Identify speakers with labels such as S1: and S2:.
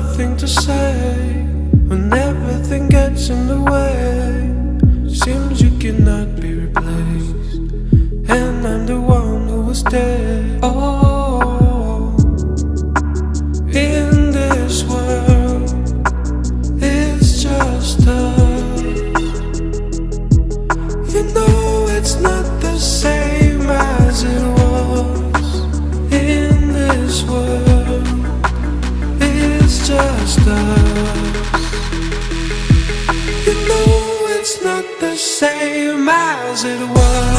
S1: nothing to say when everything gets in the way. Seems you cannot be replaced, and I'm the one who was dead. Oh, in this world, it's just us. You know it's not the same as it was. In this world, it's just us. You know it's not the same as it was.